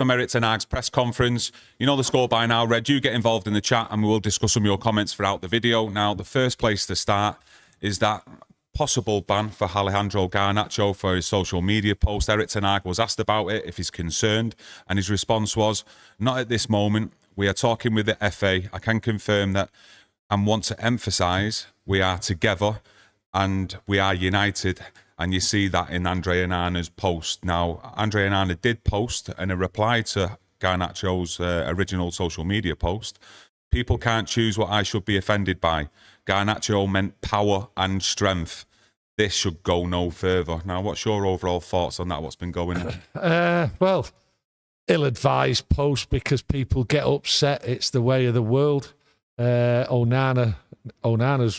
from Erik Ten Hag's press conference. You know the score by now, Red. You get involved in the chat and we will discuss some of your comments throughout the video. Now, the first place to start is that possible ban for Alejandro Garnacho for his social media post. Erik Ten Hag was asked about it, if he's concerned, and his response was, not at this moment. We are talking with the FA. I can confirm that and want to emphasise we are together and we are united. And you see that in Andre Onana's post. Now, Andre Onana did post in a reply to Garnacho's original social media post. People can't choose what I should be offended by. Garnacho meant power and strength. This should go no further. Now, what's your overall thoughts on that? What's been going on? Well, ill-advised post because people get upset. It's the way of the world. Onana's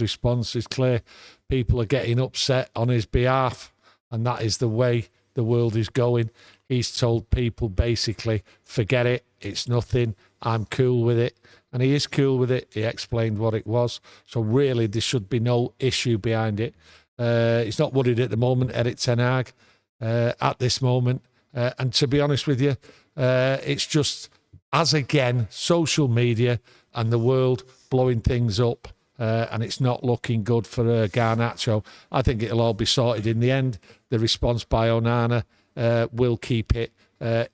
response is clear. People are getting upset on his behalf, and that is the way the world is going. He's told people basically, forget it, it's nothing, I'm cool with it. And he is cool with it. He explained what it was. So really, there should be no issue behind it. He's not worried at the moment, Erik Ten Hag, at this moment. And to be honest with you, it's just, as again, social media and the world blowing things up. And it's not looking good for Garnacho. I think it'll all be sorted in the end. The response by Onana will keep it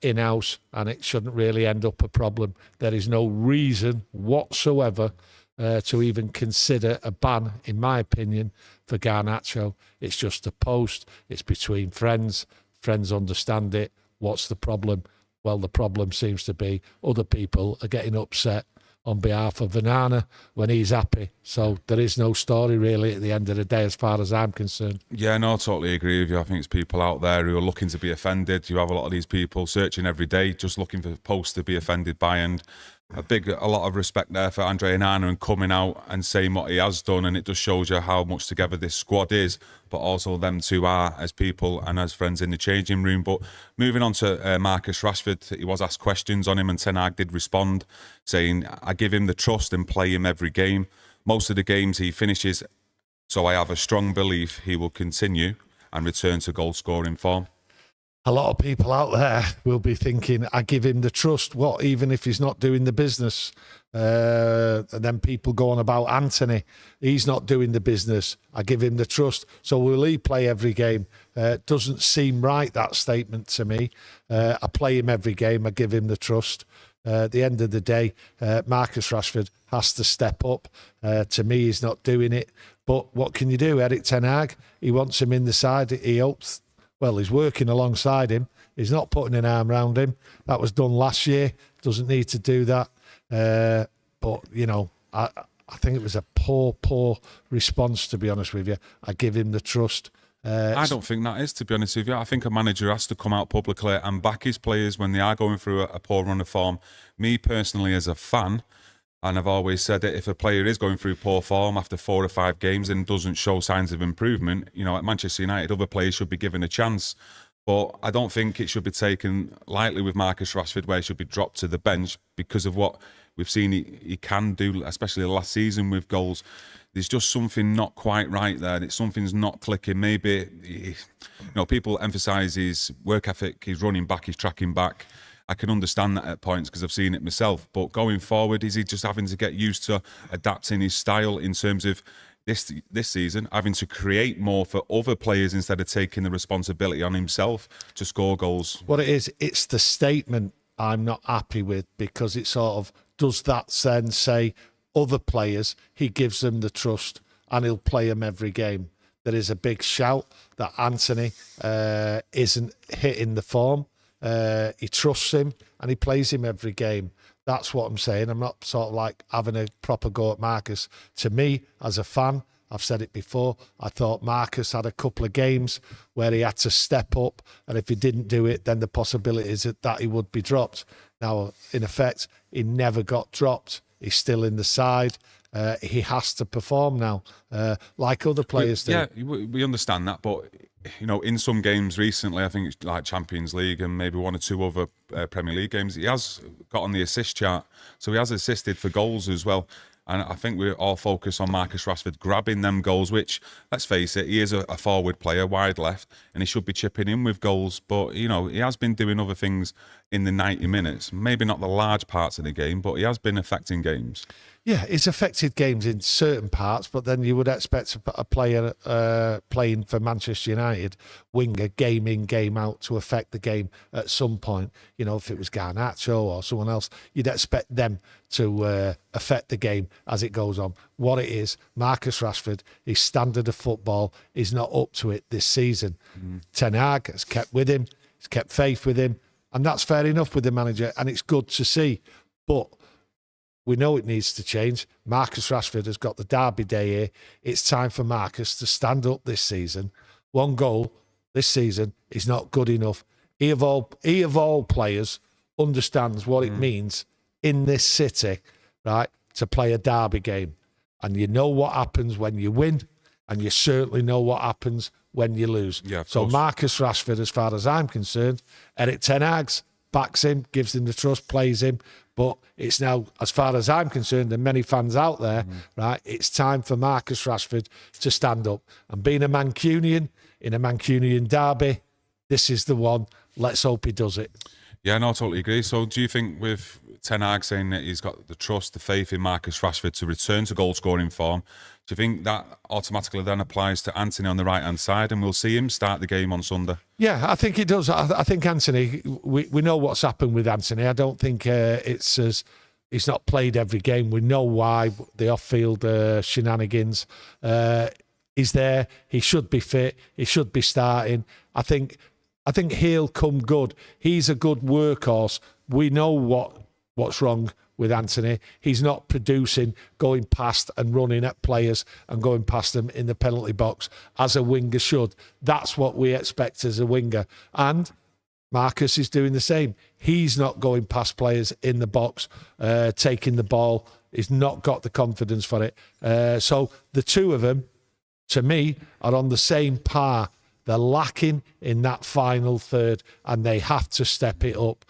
in-house, and it shouldn't really end up a problem. There is no reason whatsoever to even consider a ban, in my opinion, for Garnacho. It's just a post. It's between friends. Friends understand it. What's the problem? Well, the problem seems to be other people are getting upset on behalf of Onana when he's happy. So there is no story really at the end of the day as far as I'm concerned. Yeah, no, I totally agree with you. I think it's people out there who are looking to be offended. You have a lot of these people searching every day just looking for posts to be offended by, and a lot of respect there for Andre Onana and coming out and saying what he has done, and it just shows you how much together this squad is, but also them two are as people and as friends in the changing room. But moving on to Marcus Rashford, he was asked questions on him and Ten Hag did respond, saying, I give him the trust and play him every game. Most of the games he finishes, so I have a strong belief he will continue and return to goal-scoring form. A lot of people out there will be thinking, I give him the trust. What, even if he's not doing the business? And then people go on about Antony. He's not doing the business. I give him the trust. So will he play every game? Doesn't seem right, that statement to me. I play him every game. I give him the trust. At the end of the day, Marcus Rashford has to step up. To me, he's not doing it. But what can you do? Erik Ten Hag, he wants him in the side. He hopes... Well, he's working alongside him. He's not putting an arm around him. That was done last year. Doesn't need to do that. But, you know, I think it was a poor response, to be honest with you. I give him the trust. I don't think that is, to be honest with you. I think a manager has to come out publicly and back his players when they are going through a poor run of form. Me, personally, as a fan, and I've always said that if a player is going through poor form after 4 or 5 games and doesn't show signs of improvement, you know, at Manchester United, other players should be given a chance. But I don't think it should be taken lightly with Marcus Rashford, where he should be dropped to the bench because of what we've seen he can do, especially last season with goals. There's just something not quite right there. Something's not clicking. Maybe, you know, people emphasise his work ethic, his running back, his tracking back. I can understand that at points because I've seen it myself. But going forward, is he just having to get used to adapting his style in terms of this season, having to create more for other players instead of taking the responsibility on himself to score goals? What it is, it's the statement I'm not happy with, because it sort of does that then say other players, he gives them the trust and he'll play them every game. There is a big shout that Antony isn't hitting the form. He trusts him and he plays him every game. That's what I'm saying. I'm not sort of like having a proper go at Marcus. To me, as a fan, I've said it before, I thought Marcus had a couple of games where he had to step up, and if he didn't do it, then the possibility is that he would be dropped. Now, in effect, he never got dropped. He's still in the side. He has to perform now, like other players do. Yeah, we understand that, but you know, in some games recently, I think it's like Champions League and maybe 1 or 2 other Premier League games, he has got on the assist chart, so he has assisted for goals as well. And I think we're all focused on Marcus Rashford grabbing them goals, which, let's face it, he is a forward player, wide left, and he should be chipping in with goals. But, you know, he has been doing other things in the 90 minutes. Maybe not the large parts of the game, but he has been affecting games. Yeah, it's affected games in certain parts, but then you would expect a player playing for Manchester United, winger, game in, game out, to affect the game at some point. You know, if it was Garnacho or someone else, you'd expect them to affect the game as it goes on. What it is, Marcus Rashford, his standard of football is not up to it this season. Ten Hag has kept with him, he's kept faith with him, and that's fair enough with the manager, and it's good to see. But we know it needs to change. Marcus Rashford has got the derby day here. It's time for Marcus to stand up this season. One goal this season is not good enough. He of all players understands what it means in this city, right, to play a derby game. And you know what happens when you win, and you certainly know what happens when you lose. Yeah, so Marcus Rashford, as far as I'm concerned, Erik ten Hag backs him, gives him the trust, plays him. But it's now, as far as I'm concerned, and many fans out there, right, it's time for Marcus Rashford to stand up. And being a Mancunian, in a Mancunian derby, this is the one. Let's hope he does it. Yeah, no, I totally agree. So do you think with Ten Hag saying that he's got the trust, the faith in Marcus Rashford to return to goal-scoring form, do you think that automatically then applies to Antony on the right-hand side and we'll see him start the game on Sunday? Yeah, I think it does. I think Antony, we know what's happened with Antony. I don't think it's as he's not played every game. We know why, the off-field shenanigans. He's there. He should be fit. He should be starting. I think he'll come good. He's a good workhorse. We know what's wrong with Antony. He's not producing, going past and running at players and going past them in the penalty box as a winger should. That's what we expect as a winger. And Marcus is doing the same. He's not going past players in the box, taking the ball. He's not got the confidence for it. So the two of them, to me, are on the same par. They're lacking in that final third, and they have to step it up.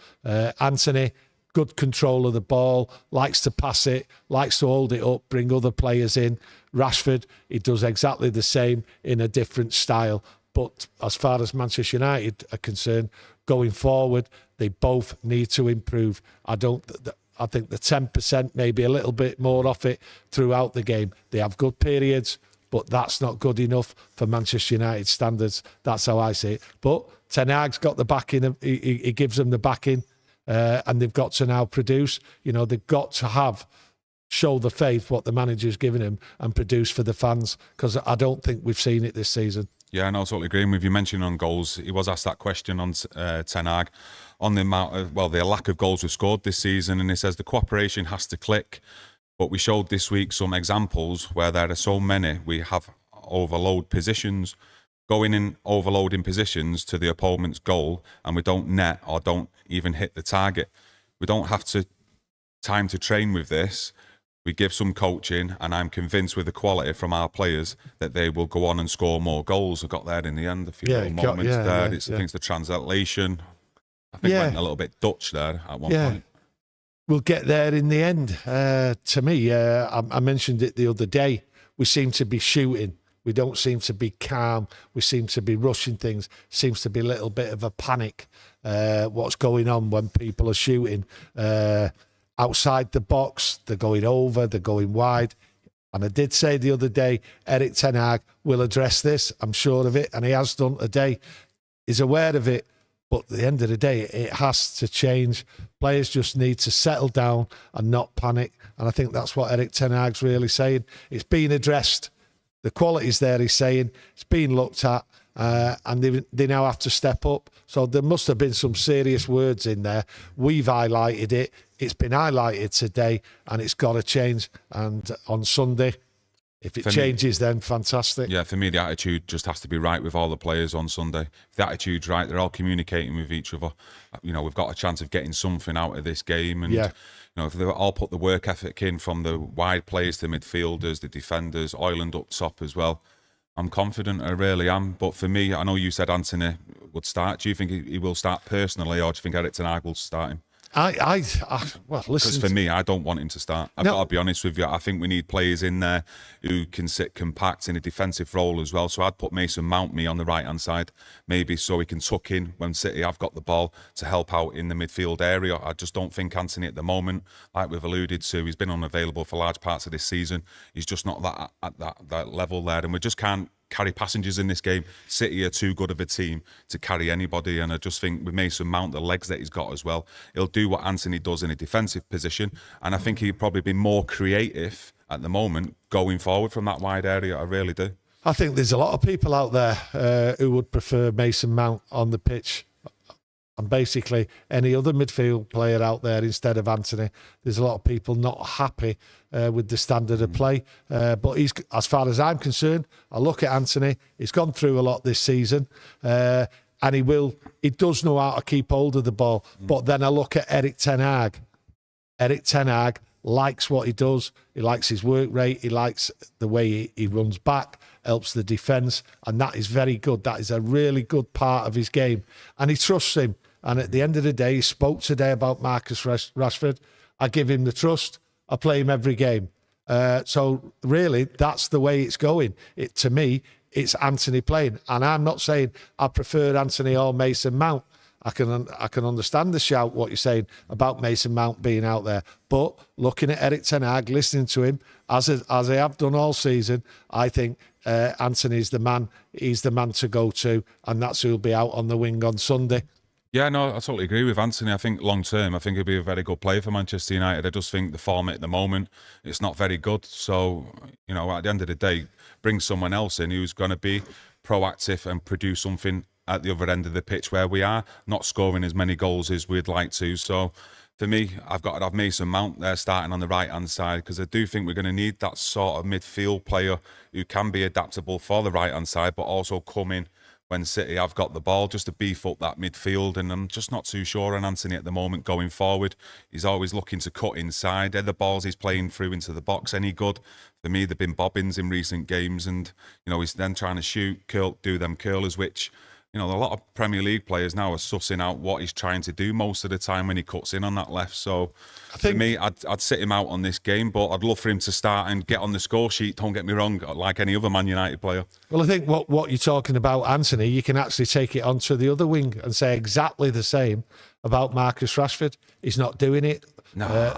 Antony, good control of the ball, likes to pass it, likes to hold it up, bring other players in. Rashford, he does exactly the same in a different style. But as far as Manchester United are concerned, going forward, they both need to improve. I think the 10%, maybe a little bit more off it throughout the game. They have good periods, but that's not good enough for Manchester United standards. That's how I see it. But Ten Hag's got the backing. He gives them the backing, and they've got to now produce. You know, they've got to show the faith what the manager's given him and produce for the fans, because I don't think we've seen it this season. Yeah, no, totally agreeing with you. Mentioning on goals, he was asked that question on Ten Hag on the amount of, the lack of goals we've scored this season, and he says the cooperation has to click. But we showed this week some examples where there are so many. We have overload positions, going in overloading positions to the opponent's goal, and we don't net or don't even hit the target. We don't have time to train with this. We give some coaching, and I'm convinced with the quality from our players that they will go on and score more goals. I got there in the end, a few little moments there. I think the translation, I think went a little bit Dutch there at one point. We'll get there in the end. To me, I mentioned it the other day. We seem to be shooting. We don't seem to be calm. We seem to be rushing things. Seems to be a little bit of a panic. What's going on when people are shooting outside the box? They're going over. They're going wide. And I did say the other day, Erik ten Hag will address this. I'm sure of it, and he has done today. He's aware of it. But at the end of the day, it has to change. Players just need to settle down and not panic. And I think that's what Erik ten Hag's really saying. It's being addressed. The quality's there, he's saying. It's being looked at. And they now have to step up. So there must have been some serious words in there. We've highlighted it. It's been highlighted today, and it's got to change. And on Sunday, if it changes, then fantastic. Yeah, for me, the attitude just has to be right with all the players on Sunday. If the attitude's right, they're all communicating with each other. You know, we've got a chance of getting something out of this game. And, you know, if they all put the work ethic in from the wide players, the midfielders, the defenders, Ireland up top as well, I'm confident, I really am. But for me, I know you said Antony would start. Do you think he will start personally, or do you think Erik ten Hag will start him? Well, Because listen. for me, I don't want him to start. I've got to be honest with you. I think we need players in there who can sit compact in a defensive role as well. So I'd put Mason Mount on the right-hand side, maybe so he can tuck in when City have got the ball to help out in the midfield area. I just don't think Antony at the moment, like we've alluded to, he's been unavailable for large parts of this season. He's just not at that level there, and we just can't carry passengers in this game. City are too good of a team to carry anybody, and I just think with Mason Mount, the legs that he's got as well, he'll do what Antony does in a defensive position, and I think he'd probably be more creative at the moment going forward from that wide area. I really do. I think there's a lot of people out there who would prefer Mason Mount on the pitch and basically any other midfield player out there instead of Antony. There's a lot of people not happy with the standard of play. But he's, as far as I'm concerned, I look at Antony, he's gone through a lot this season, and he does know how to keep hold of the ball. But then I look at Erik ten Hag. Erik ten Hag likes what he does. He likes his work rate. He likes the way he runs back, helps the defence, and that is very good. That is a really good part of his game. And he trusts him. And at the end of the day, he spoke today about Marcus Rashford. I give him the trust. I play him every game. So really, that's the way it's going. To me, it's Antony playing. And I'm not saying I prefer Antony or Mason Mount. I can understand the shout, what you're saying about Mason Mount being out there. But looking at Erik ten Hag, listening to him, as I have done all season, I think Antony's the man. He's the man to go to. And that's who'll be out on the wing on Sunday. Yeah, no, I totally agree with Antony. I think long term, I think he'll be a very good player for Manchester United. I just think the form at the moment, it's not very good. So, you know, at the end of the day, bring someone else in who's going to be proactive and produce something at the other end of the pitch where we are, not scoring as many goals as we'd like to. So, for me, I've got to have Mason Mount there starting on the right-hand side, because I do think we're going to need that sort of midfield player who can be adaptable for the right-hand side, but also come in when City have got the ball, just to beef up that midfield. And I'm just not too sure on Antony at the moment going forward. He's always looking to cut inside. Are the balls he's playing through into the box any good? For me, they've been bobbins in recent games, and you know, he's then trying to shoot, do them curlers, which, you know, a lot of Premier League players now are sussing out what he's trying to do most of the time when he cuts in on that left. So for me, I'd sit him out on this game, but I'd love for him to start and get on the score sheet, don't get me wrong, like any other Man United player. Well, I think what you're talking about, Antony, you can actually take it onto the other wing and say exactly the same about Marcus Rashford. He's not doing it. No,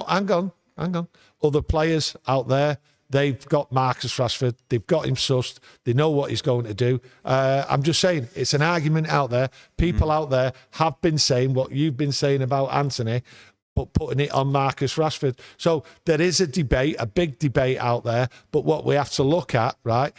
hang on. Other players out there, they've got Marcus Rashford. They've got him sussed. They know what he's going to do. I'm just saying, it's an argument out there. People out there have been saying what you've been saying about Antony, but putting it on Marcus Rashford. So there is a debate, a big debate out there. But what we have to look at, right?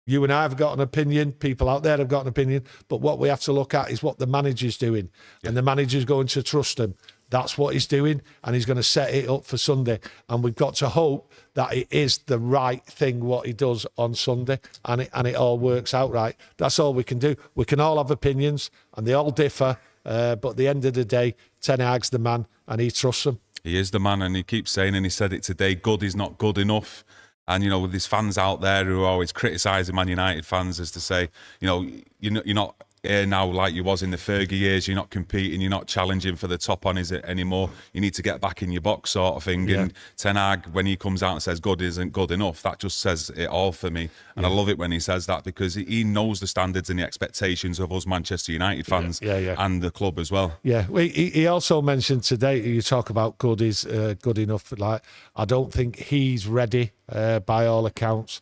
You and I have got an opinion. People out there have got an opinion. But what we have to look at is what the manager's doing. Yeah. And the manager's going to trust him. That's what he's doing, and he's going to set it up for Sunday. And we've got to hope that it is the right thing what he does on Sunday, and it all works out right. That's all we can do. We can all have opinions, and they all differ. But at the end of the day, Ten Hag's the man, and he trusts them. He is the man, and he keeps saying, and he said it today, good is not good enough. And, you know, with these fans out there who are always criticising Man United fans, as to say, you know, you're not here now like you was in the Fergie years. You're not competing, you're not challenging for the top honours anymore. You need to get back in your box, sort of thing. Yeah. And Ten Hag, when he comes out and says good isn't good enough, that just says it all for me. And I love it when he says that, because he knows the standards and the expectations of us Manchester United fans and the club as well. Yeah, well, he also mentioned today, you talk about good is good enough. Like, I don't think he's ready by all accounts.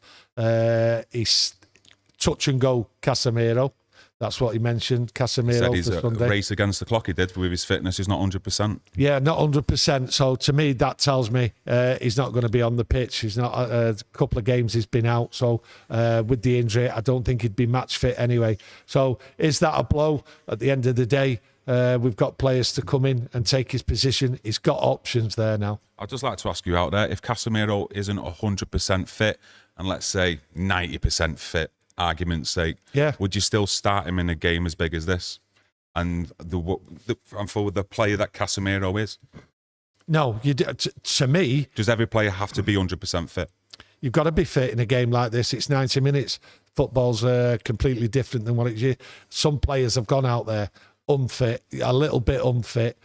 He's touch and go Casemiro. That's what he mentioned, Casemiro. He said he's a race against the clock, he did, with his fitness. He's not 100%. Yeah, not 100%. So to me, that tells me he's not going to be on the pitch. He's not. A couple of games he's been out. So with the injury, I don't think he'd be match fit anyway. So is that a blow? At the end of the day, we've got players to come in and take his position. He's got options there now. I'd just like to ask you out there, if Casemiro isn't 100% fit, and let's say 90% fit, argument's sake, would you still start him in a game as big as this? And for the player that Casemiro is? No, to me... Does every player have to be 100% fit? You've got to be fit in a game like this. It's 90 minutes. Football's completely different than what it is. Some players have gone out there unfit, a little bit unfit,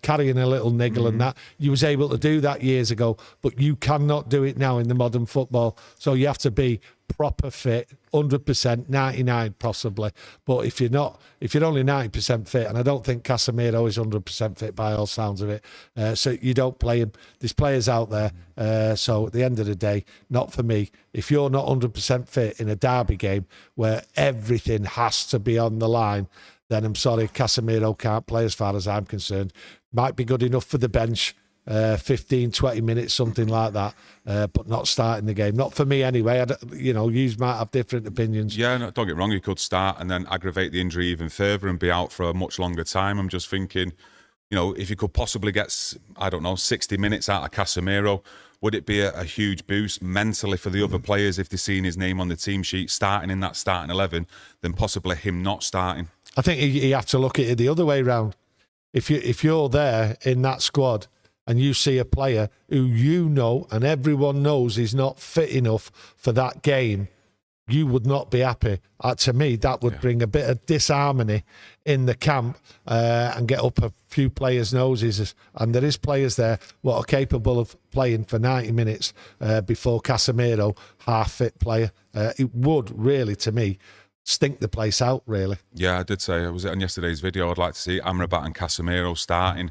carrying a little niggle and that. You was able to do that years ago, but you cannot do it now in the modern football. So you have to be proper fit, 100%, 99 possibly. But if you're not, if you're only 90% fit, and I don't think Casemiro is 100% fit by all sounds of it, so you don't play him. There's players out there. So at the end of the day, not for me. If you're not 100% fit in a derby game where everything has to be on the line, then I'm sorry, Casemiro can't play as far as I'm concerned. Might be good enough for the bench, 15, 20 minutes, something like that, but not starting the game. Not for me anyway. You might have different opinions. Yeah, no, don't get me wrong, he could start and then aggravate the injury even further and be out for a much longer time. I'm just thinking, if you could possibly get, 60 minutes out of Casemiro, would it be a huge boost mentally for the other players if they're seeing his name on the team sheet, starting in that starting 11, than possibly him not starting? I think you have to look at it the other way round. If you're there in that squad and you see a player who and everyone knows is not fit enough for that game, you would not be happy. To me, that would bring a bit of disharmony in the camp and get up a few players' noses. And there is players there what are capable of playing for 90 minutes before Casemiro, half-fit player. It would really, to me, stink the place out, really. Yeah, I did say, was it on yesterday's video, I'd like to see Amrabat and Casemiro starting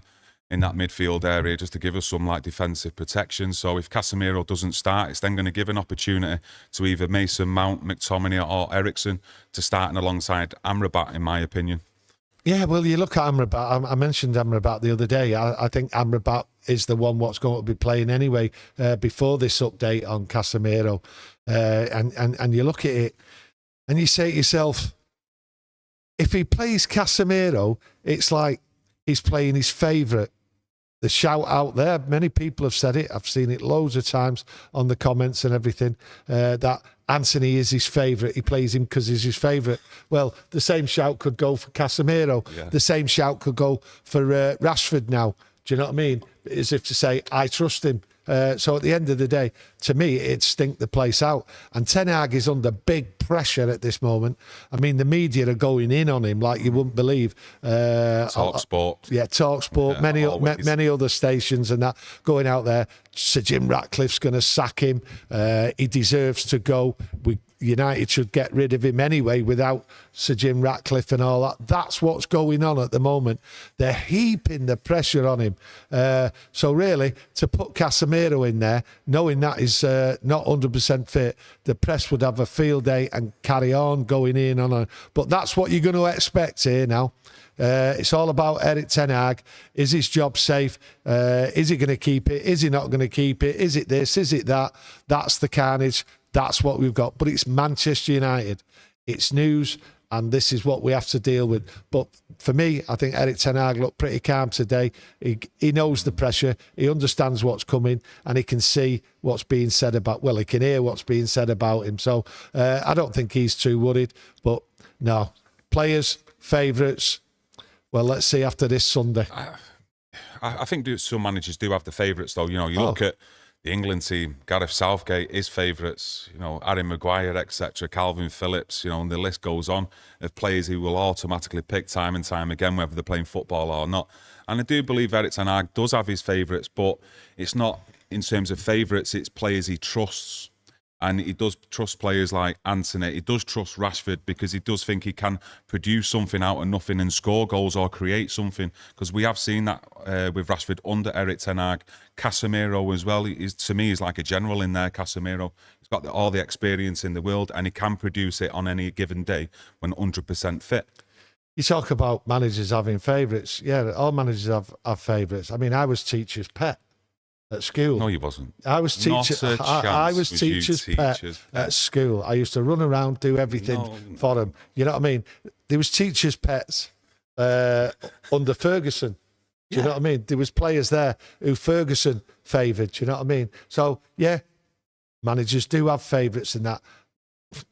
in that midfield area just to give us some defensive protection. So if Casemiro doesn't start, it's then going to give an opportunity to either Mason Mount, McTominay or Eriksen to starting alongside Amrabat, in my opinion. Yeah, well, you look at Amrabat. I mentioned Amrabat the other day. I think Amrabat is the one what's going to be playing anyway before this update on Casemiro. And you look at it, and you say to yourself, if he plays Casemiro, it's like he's playing his favourite. The shout out there, many people have said it. I've seen it loads of times on the comments and everything, that Antony is his favourite. He plays him because he's his favourite. Well, the same shout could go for Casemiro. Yeah. The same shout could go for Rashford now. Do you know what I mean? As if to say, I trust him. So at the end of the day, to me, it'd stink the place out. And Ten Hag is under big pressure at this moment. I mean, the media are going in on him like you wouldn't believe. TalkSport. Yeah, TalkSport, many other stations and that, going out there. Sir Jim Ratcliffe's going to sack him. He deserves to go. United should get rid of him anyway without Sir Jim Ratcliffe and all that. That's what's going on at the moment. They're heaping the pressure on him. So really, to put Casemiro in there, knowing that he's not 100% fit, the press would have a field day and carry on going in on a... But that's what you're going to expect here now. It's all about Erik Ten Hag. Is his job safe? Is he going to keep it? Is he not going to keep it? Is it this? Is it that? That's the carnage. That's what we've got. But it's Manchester United. It's news, and this is what we have to deal with. But for me, I think Erik Ten Hag looked pretty calm today. He knows the pressure. He understands what's coming, and he can see what's being said about... Well, he can hear what's being said about him. So I don't think he's too worried. But no, players, favourites... Well, let's see after this Sunday. I think some managers do have the favourites, though. You look at the England team, Gareth Southgate, his favourites, Harry Maguire, etc., Calvin Phillips, and the list goes on of players who will automatically pick time and time again, whether they're playing football or not. And I do believe Erik Ten Hag does have his favourites, but it's not in terms of favourites, it's players he trusts. And he does trust players like Antony. He does trust Rashford because he does think he can produce something out of nothing and score goals or create something. Because we have seen that with Rashford under Erik Ten Hag. Casemiro as well. To me, he's like a general in there, Casemiro. He's got all the experience in the world and he can produce it on any given day when 100% fit. You talk about managers having favourites. Yeah, all managers have favourites. I mean, I was teacher's pet at school. No, you wasn't. I was teacher's pet at school. I used to run around, do everything for them. You know what I mean? There was teacher's pets under Ferguson. Do you know what I mean? There was players there who Ferguson favoured. Do you know what I mean? So, yeah, managers do have favourites in that.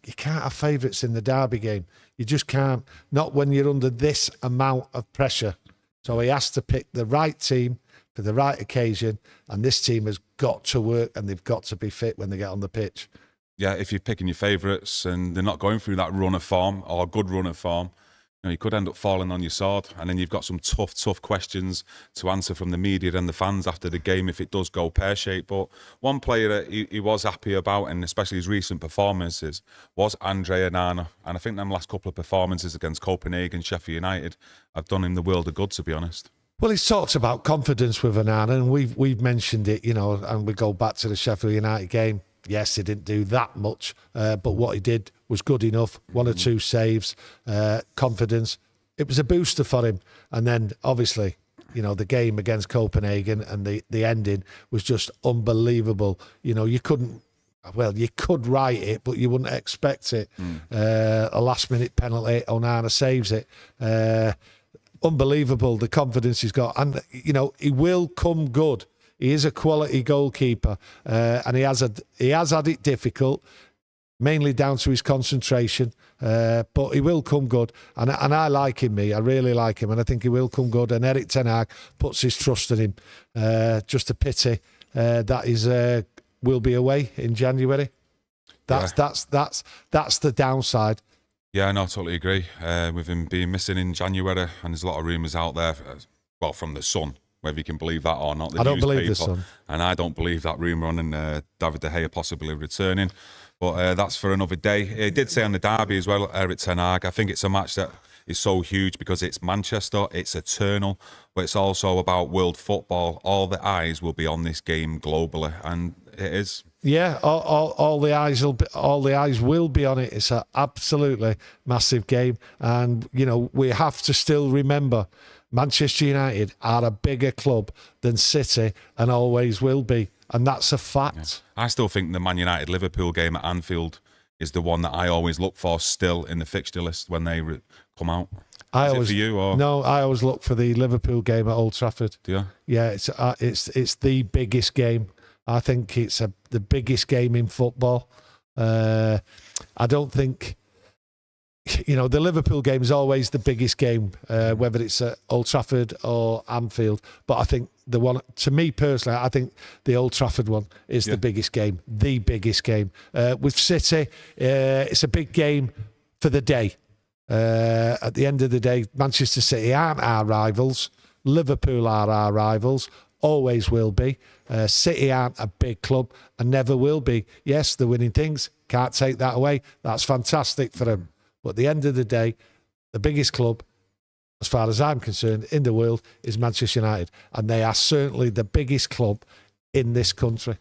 You can't have favourites in the derby game. You just can't. Not when you're under this amount of pressure. So he has to pick the right team for the right occasion, and this team has got to work and they've got to be fit when they get on the pitch. Yeah, if you're picking your favourites and they're not going through that run of form or good run of form, you could end up falling on your sword, and then you've got some tough questions to answer from the media and the fans after the game if it does go pear-shaped. But one player that he was happy about, and especially his recent performances, was Andre Onana. And I think them last couple of performances against Copenhagen, Sheffield United, have done him the world of good, to be honest. Well, he's talked about confidence with Onana, and we've mentioned it, and we go back to the Sheffield United game. Yes, he didn't do that much, but what he did was good enough. 1 or 2 saves, confidence. It was a booster for him. And then, obviously, the game against Copenhagen and the ending was just unbelievable. You couldn't, you could write it, but you wouldn't expect it. A last-minute penalty, Onana saves it. Unbelievable, the confidence he's got. And, he will come good. He is a quality goalkeeper, and he has had it difficult, mainly down to his concentration. But he will come good, and I like him. I really like him, and I think he will come good. And Erik Ten Hag puts his trust in him. Just a pity that is will be away in January. That's the downside. Yeah, no, I totally agree. With him being missing in January, and there's a lot of rumours out there. Well, from the Sun. Whether you can believe that or not. I don't believe this one. And I don't believe that rumour on David De Gea possibly returning. But that's for another day. He did say on the derby as well, Erik Ten Hag, I think it's a match that is so huge because it's Manchester, it's eternal, but it's also about world football. All the eyes will be on this game globally, and it is. Yeah, all the eyes will be on it. It's an absolutely massive game, and we have to still remember Manchester United are a bigger club than City and always will be, and that's a fact. Yeah. I still think the Man United-Liverpool game at Anfield is the one that I always look for still in the fixture list when they come out. Is it for you? Or? No, I always look for the Liverpool game at Old Trafford. Do you? Yeah, it's the biggest game. I think it's the biggest game in football. I don't think... the Liverpool game is always the biggest game, whether it's at Old Trafford or Anfield. But I think the one, to me personally, I think the Old Trafford one is the biggest game, the biggest game. With City, it's a big game for the day. At the end of the day, Manchester City aren't our rivals. Liverpool are our rivals, always will be. City aren't a big club and never will be. Yes, they're winning things. Can't take that away. That's fantastic for them. But at the end of the day, the biggest club, as far as I'm concerned, in the world is Manchester United. And they are certainly the biggest club in this country.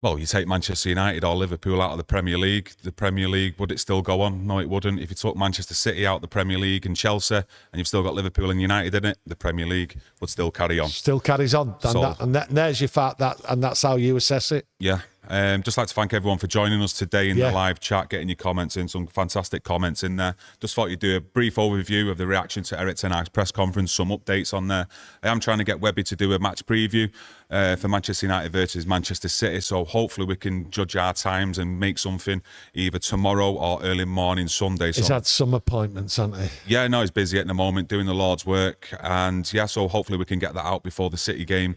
Well, you take Manchester United or Liverpool out of the Premier League, would it still go on? No, it wouldn't. If you took Manchester City out of the Premier League and Chelsea, and you've still got Liverpool and United in it, the Premier League would still carry on. Still carries on. And there's your fact, and that's how you assess it. Yeah. Just like to thank everyone for joining us today in the live chat, getting your comments in, some fantastic comments in there. Just thought you'd do a brief overview of the reaction to Erik Ten Hag's press conference, some updates on there. I am trying to get Webby to do a match preview for Manchester United versus Manchester City, so hopefully we can judge our times and make something either tomorrow or early morning Sunday. He's had some appointments, hasn't he? Yeah, no, he's busy at the moment doing the Lord's work, and yeah, so hopefully we can get that out before the City game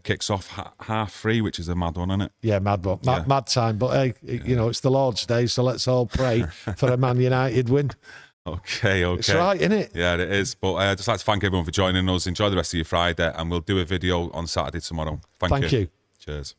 kicks off 3:30, which is a mad one, isn't it? Yeah, mad one. Mad time. But hey, it's the Lord's Day, so let's all pray for a Man United win. Okay. It's right, isn't it? Yeah, it is. But I'd just like to thank everyone for joining us. Enjoy the rest of your Friday, and we'll do a video on Saturday tomorrow. Thank you. Thank you. Cheers.